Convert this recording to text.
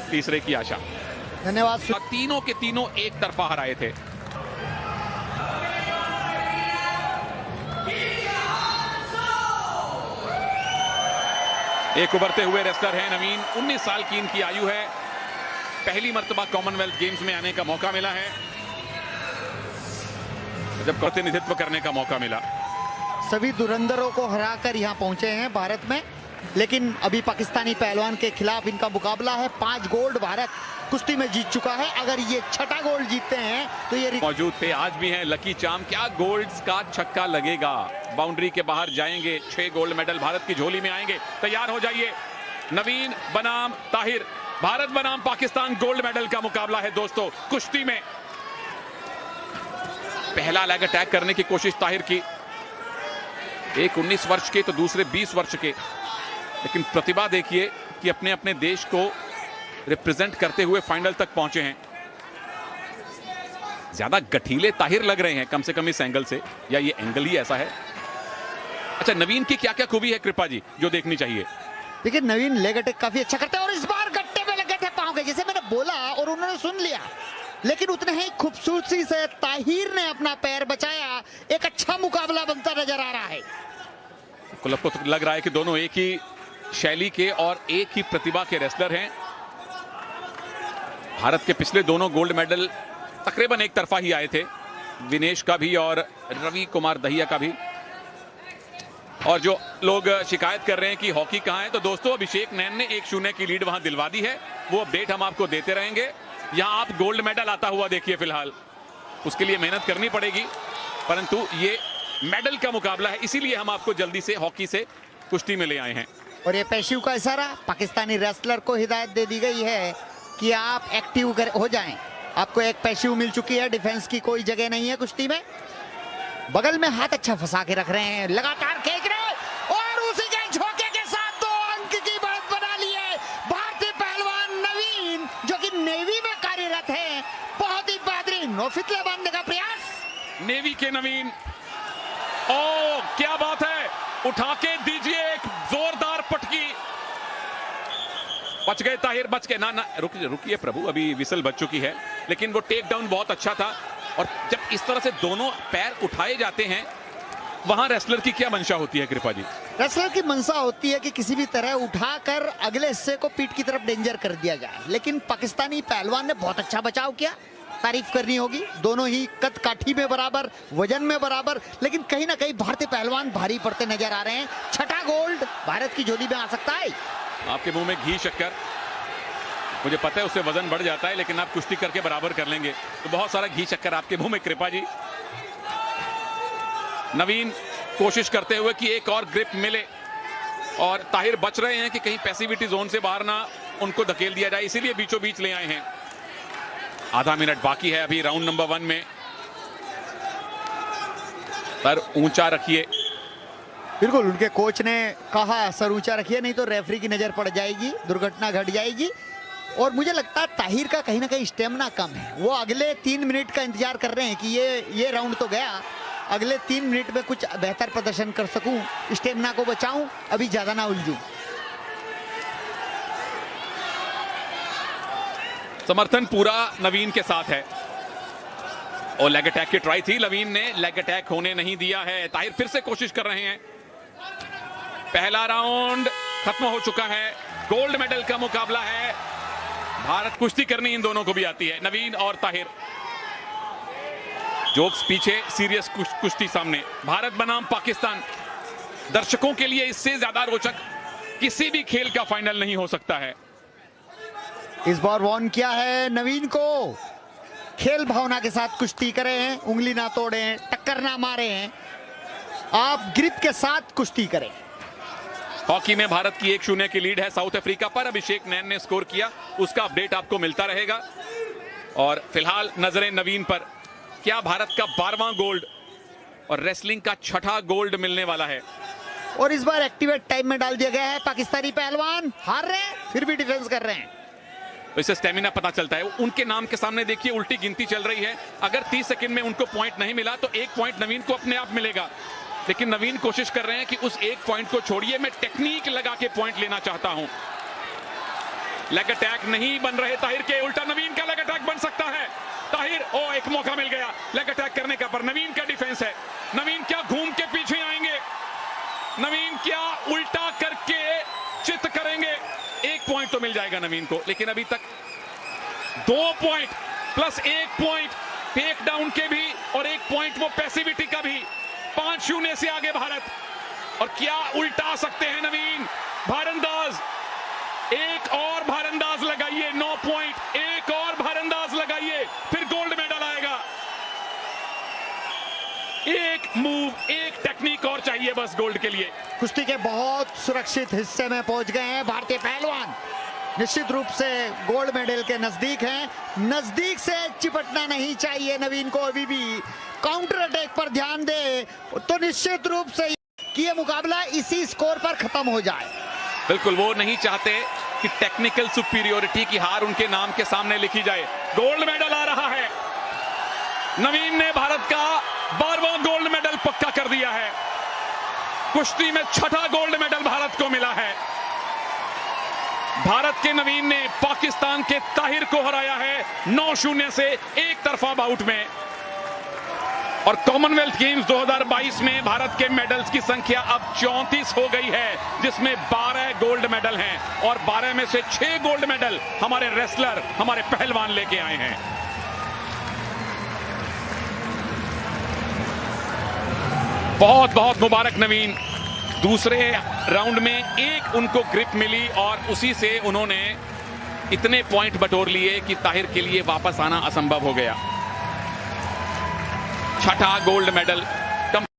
तीसरे की आशा। धन्यवाद। तीनों के तीनों एक तरफा हराए थे। एक उभरते हुए रेसलर हैं नवीन, 19 साल की इनकी आयु है। पहली मर्तबा कॉमनवेल्थ गेम्स में आने का मौका मिला है, जब प्रतिनिधित्व करने का मौका मिला। सभी धुरंधरों को हराकर यहां पहुंचे हैं भारत में, लेकिन अभी पाकिस्तानी पहलवान के खिलाफ इनका मुकाबला है। 5 गोल्ड भारत कुश्ती में जीत चुका है। अगर ये छठा गोल्ड जीतते हैं तो ये मौजूद थे, आज भी हैं लकी चाम। क्या गोल्ड्स का छक्का लगेगा, बाउंड्री के बाहर जाएंगे। 6 गोल्ड मेडल भारत की झोली में आएंगे। तैयार हो जाइए। नवीन बनाम ताहिर, भारत बनाम पाकिस्तान गोल्ड मेडल का मुकाबला है दोस्तों कुश्ती में। पहला लेग अटैक करने की कोशिश ताहिर की, एक 19 वर्ष के तो दूसरे 20 वर्ष के, लेकिन प्रतिभा देखिए कि अपने अपने देश को रिप्रेजेंट करते हुए फाइनल तक पहुंचे हैं। ज्यादा गठीले ताहिर लग रहे हैं कम से कम इस एंगल से, या ये एंगल ही ऐसा है। अच्छा, नवीन की क्या क्या खूबी है कृपा जी जो देखनी चाहिए? देखिए, नवीन लेग अटैक काफी अच्छा करते हैं और इस बार गट्टे में लगे थे पांव के, जैसे मैंने बोला और उन्होंने सुन लिया, लेकिन उतने ही खूबसूरती से ताहिर ने अपना पैर बचाया। एक अच्छा मुकाबला बनता नजर आ रहा है। क्लब को तो लग रहा है कि दोनों एक ही शैली के और एक ही प्रतिभा के रेसलर हैं। भारत के पिछले दोनों गोल्ड मेडल तकरीबन एक तरफा ही आए थे, विनेश का भी और रवि कुमार दहिया का भी। और जो लोग शिकायत कर रहे हैं कि हॉकी कहां है, तो दोस्तों अभिषेक नैन ने 1-0 की लीड वहां दिलवा दी है। वो अपडेट हम आपको देते रहेंगे। यहां आप गोल्ड मेडल आता हुआ देखिए फिलहाल, उसके लिए मेहनत करनी पड़ेगी, परंतु ये मेडल का मुकाबला है, इसीलिए हम आपको जल्दी से हॉकी से कुश्ती में ले आए हैं। और ये पेशिव का इशारा पाकिस्तानी रेसलर को हिदायत दे दी गई है कि आप एक्टिव हो जाएं। आपको एक पेशिव मिल चुकी है, डिफेंस की कोई जगह नहीं है कुश्ती में। बगल में हाथ अच्छा फंसा के रख रहे हैं, लगातार खींच रहे और उसी के झोंके के साथ 2 अंक की बढ़त बना ली है भारतीय पहलवान नवीन, जो कि नेवी में कार्यरत है। बहुत ही बेहतरीन फितले बांधने का प्रयास नेवी के नवीन। ओ क्या बात है, उठा के दीजिए एक जोरदार पटकी। बच गए ताहिर, बच गए। ना रुकिए प्रभु, अभी विसल बच चुकी है, लेकिन वो टेक डाउन बहुत अच्छा था। और जब इस तरह से दोनों पैर उठाए जाते हैं, वहां रेसलर की क्या मंशा होती है कृपा जी? रेसलर की मंशा होती है कि किसी भी तरह उठाकर अगले हिस्से को पीठ की तरफ डेंजर कर दिया जाए, लेकिन पाकिस्तानी पहलवान ने बहुत अच्छा बचाव किया। तारीफ करनी होगी। दोनों ही कद काठी में बराबर, वजन में बराबर, लेकिन कहीं ना कहीं भारतीय पहलवान भारी पड़ते नजर आ रहे हैं। छठा गोल्ड भारत की झोली में आ सकता है। आपके मुंह में घी शक्कर, मुझे पता है उससे वजन बढ़ जाता है, लेकिन आप कुश्ती करके बराबर कर लेंगे, तो बहुत सारा घी शक्कर आपके मुंह में कृपा जी। नवीन कोशिश करते हुए कि एक और ग्रिप मिले, और ताहिर बच रहे हैं कि कहीं पैसिविटी जोन से बाहर ना उनको धकेल दिया जाए, इसीलिए बीचों बीच ले आए हैं। आधा मिनट बाकी है अभी राउंड नंबर 1 में। सर ऊंचा रखिए। बिल्कुल, उनके कोच ने कहा सर ऊंचा रखिए, नहीं तो रेफरी की नजर पड़ जाएगी, दुर्घटना घट जाएगी। और मुझे लगता है ताहिर का कहीं ना कहीं स्टेमिना कम है। वो अगले 3 मिनट का इंतजार कर रहे हैं कि ये राउंड तो गया, अगले 3 मिनट में कुछ बेहतर प्रदर्शन कर सकूं, स्टेमिना को बचाऊं, अभी ज्यादा ना उलझूं। समर्थन पूरा नवीन के साथ है। और लेग अटैक की ट्राई थी, नवीन ने लेग अटैक होने नहीं दिया है। ताहिर फिर से कोशिश कर रहे हैं। पहला राउंड खत्म हो चुका है। गोल्ड मेडल का मुकाबला है। भारत कुश्ती करनी इन दोनों को भी आती है, नवीन और ताहिर। जोक्स पीछे, सीरियस कुश्ती सामने। भारत बनाम पाकिस्तान। दर्शकों के लिए इससे ज्यादा रोचक किसी भी खेल का फाइनल नहीं हो सकता है। इस बार वॉर्न किया है नवीन को, खेल भावना के साथ कुश्ती करें, उंगली ना तोड़ें, टक्कर ना मारें, आप ग्रिप के साथ कुश्ती करें। हॉकी में भारत की 1-0 की लीड है साउथ अफ्रीका पर। अभिषेक नैन ने स्कोर किया, उसका अपडेट आपको मिलता रहेगा। और फिलहाल नजरें नवीन पर। क्या भारत का 12वां गोल्ड और रेसलिंग का 6ठा गोल्ड मिलने वाला है? और इस बार एक्टिवेट टाइम में डाल दिया गया है। पाकिस्तानी पहलवान हार रहे हैं, फिर भी डिफेंस कर रहे हैं। तो इससे स्टेमिना पता चलता है। उनके नाम के सामने देखिए उल्टी गिनती चल रही है। अगर 30 सेकंड में उनको पॉइंट नहीं मिला तो 1 पॉइंट नवीन को अपने आप मिलेगा। लेकिन नवीन कोशिश कर रहे हैं कि उस 1 पॉइंट को छोड़िए, मैं टेक्निक लगा के पॉइंट लेना चाहता हूं। लेग अटैक नहीं बन रहे ताहिर के, उल्टा नवीन का लेग अटैक बन सकता है। ताहिर, ओ एक मौका मिल गया लेग अटैक करने का, पर नवीन का डिफेंस है। नवीन क्या घूम के पीछे आएंगे, नवीन क्या उल्टा करके चित करेंगे। 1 पॉइंट तो मिल जाएगा नवीन को, लेकिन अभी तक 2 point plus 1 point take down के भी और 1 पॉइंट वो पैसिविटी का भी। 5-0 से आगे भारत, और क्या उल्टा सकते हैं नवीन। भारंदाज, एक और भारंदाज लगाइए, 9 पॉइंट, एक और भारंदाज लगाइए, फिर गोल्ड मेडल आएगा। एक मूव, एक टेक्निक और चाहिए बस गोल्ड के लिए। कुश्ती के बहुत सुरक्षित हिस्से में पहुंच गए हैं भारतीय पहलवान, निश्चित रूप से गोल्ड मेडल के नजदीक हैं। नजदीक से चिपटना नहीं चाहिए नवीन को अभी भी। काउंटर अटैक पर ध्यान दे तो निश्चित रूप से कि ये मुकाबला इसी स्कोर पर खत्म हो जाए। बिल्कुल, वो नहीं चाहते कि टेक्निकल सुपीरियोरिटी की हार उनके नाम के सामने लिखी जाए। गोल्ड मेडल आ रहा है, नवीन ने भारत का 12वां गोल्ड मेडल पक्का कर दिया है। कुश्ती में 6ठा गोल्ड मेडल भारत को मिला है। भारत के नवीन ने पाकिस्तान के ताहिर को हराया है 9-0 से एक तरफा बाउट में। और कॉमनवेल्थ गेम्स 2022 में भारत के मेडल्स की संख्या अब 34 हो गई है, जिसमें 12 गोल्ड मेडल हैं और 12 में से 6 गोल्ड मेडल हमारे रेसलर, हमारे पहलवान लेके आए हैं। बहुत बहुत मुबारक नवीन। दूसरे राउंड में एक उनको ग्रिप मिली और उसी से उन्होंने इतने पॉइंट बटोर लिए कि ताहिर के लिए वापस आना असंभव हो गया। 6ठा गोल्ड मेडल